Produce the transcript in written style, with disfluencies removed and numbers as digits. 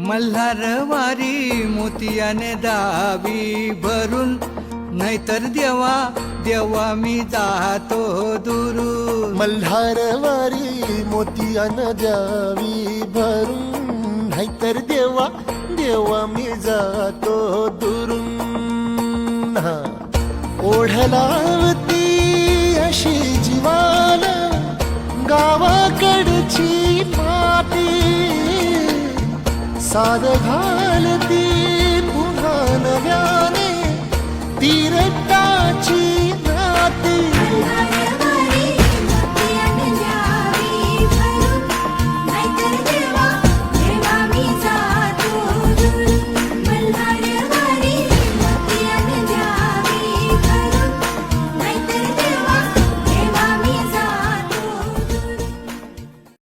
मल्हारवारी मोतियाने दावी भरून, नाहीतर देवा देवा मी जातो दुरून. मल्हारवारी मोतियाने द्यावी भरून, नाहीतर देवा देवा मी जातो दुरून. ओढलावती अशी जीवाला गावाकडची माती, साद घालती पुन्हा नव्याने तीर